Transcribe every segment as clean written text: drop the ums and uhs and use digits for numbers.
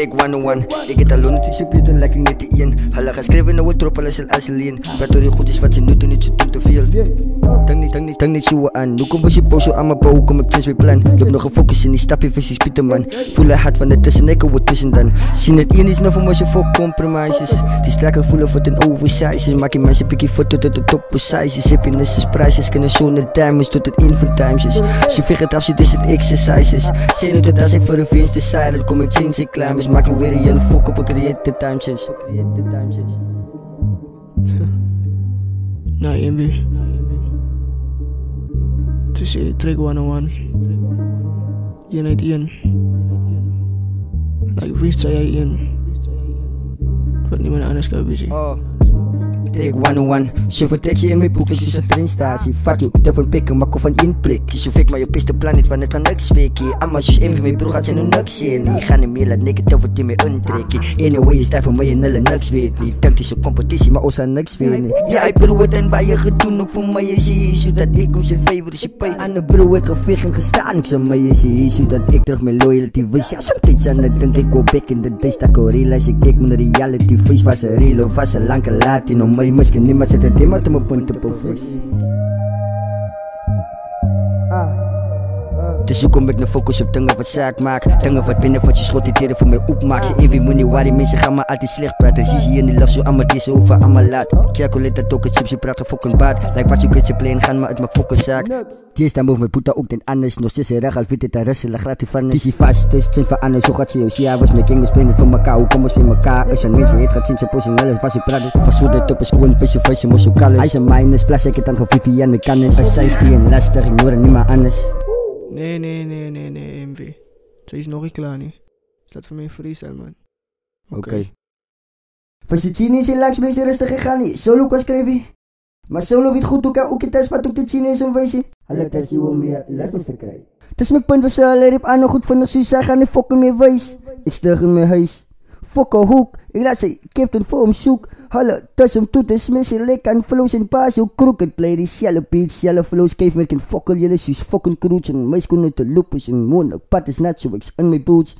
Take 101. Ik het alone, het is op je lekker net te een. Hulle geschreven, nou het trop, alles al alleen. Praat door die goedjes wat ze doen, niet zo te veel. Dang niet zo aan. Hoe kom was je boos zo aan mijn bouw, hoe kom ik change mijn plan? Je hebt nog gefocust in die stapje, visies Pieterman. Voel het hard van de tussen, ik wat tussen dan. Zien het één is nog van wat je voor compromises. Die strakker voelen voor ten oversizes. Maak je mensen pikkie foto tot de top sizes. Happiness is prijsjes, kunnen zonder diamonds tot het infantimes. Ze veegt het af, ze is het exercises. Zijn nu dat als ik voor een feest decide, dan kom ik change ik climbers. Maak je weer een hele fok op, ik creëer de timesins. Nah, MB. To say Track 101. Unite in. Like wist saya in. Wat niemand anders kan weten. Take 101. Ze vertrekt je in mijn boek, dus is een trainstatie. Fuck you, daarvan pikken, maak van inplik. Je fik maar je pist de planet, want het kan niks weken. Amma, zus MB, mijn broer gaat zijn nog niks zien. Ik ga niet meer laat negatief wat je mee untrekken. Anyway, je staat voor mij en hulle niks weet niet. Dank is een competitie, maar ons gaan niks winnen. Ja, ik broer het en bij je gedoen, ook voor mij is hij issue. Dat ik om zijn favor is je pijn. Aan de broer het gevecht en gestaan, ik zei mij is hij issue. Dat ik terug mijn loyalty wees. Ja, sometimes aan het denk ik go back in the days. Dat ik realize, ik kijk mijn reality face. Was er real of was er lang gelaten om mij. Misschien niet, maar zet het in, maar te mijn punten op face. Dus hoe kom ik naar focus op dingen wat zaak maakt. Dingen wat binnen wat je schotiteren voor mij opmaakt. Ze even money waar die mensen gaan maar altijd slecht praten. Zie je in die love zo aan deze over aan mijn laat. Calculate dat ook het chips, je praat gefokken baat. Like wat je kunt je playen gaan maar uit mijn focus zaak. Die staan boven mijn puta ook ten anders. Nog steeds recht al weet het russelen gratis van. Die vast is change van anders. Zo gaat ze jou was mijn king spelen voor elkaar. Hoe komen ze van elkaar? Als je mensen het gaat zien ze posten alles was ik praat. Dus vast hoe dat op een schoen pisje voor je moest zo kallen. Hij is een minus plus ik het dan gewoon Vivi en mechanisch. Hij zijn die en lastig ik hoor niet meer anders. Nee, MV. Ze is nog niet klaar, niet. Staat voor mij freestyle, man. Oké. Van z'n Chini is langs meest rustig gegaan, niet. Solo kan schrijven. Maar solo weet goed hoe kan ook het wat ook de Chini is omwijzen. Hallo, dat is je om meer last te krijgen. Het is mijn punt, we zullen rip aan nog goed van de suicide gaan en fokken meer wijs. Ik stuk in mijn huis. Fokken hoek, ik laat ze captain voor hem zoek. Hallo, tussen hem toe te smissen, lek aan flows en paas, heel crooked play die shelle beats, shelle flows, cave met een fokkel, jullie zus fokken kroetsen, meis kon uit de loopers en moon, pat is net zo ik in mijn boots.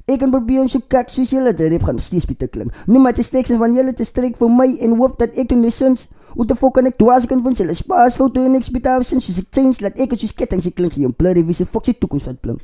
Ik kan proberen zo kak, zoals jullie de rip gaan steeds beter klinken. Nu maar te stekens van jullie te streek voor mij en hoop dat ik in mijn sins. Hoe de fuck kan ik toe als ik een wens, jullie spaas, foto en ik spitaal sinds, dus ik change, laat ik het zo ketting, ze klinkt hier een blurry, wie ze fok zijn toekomst wat plunk.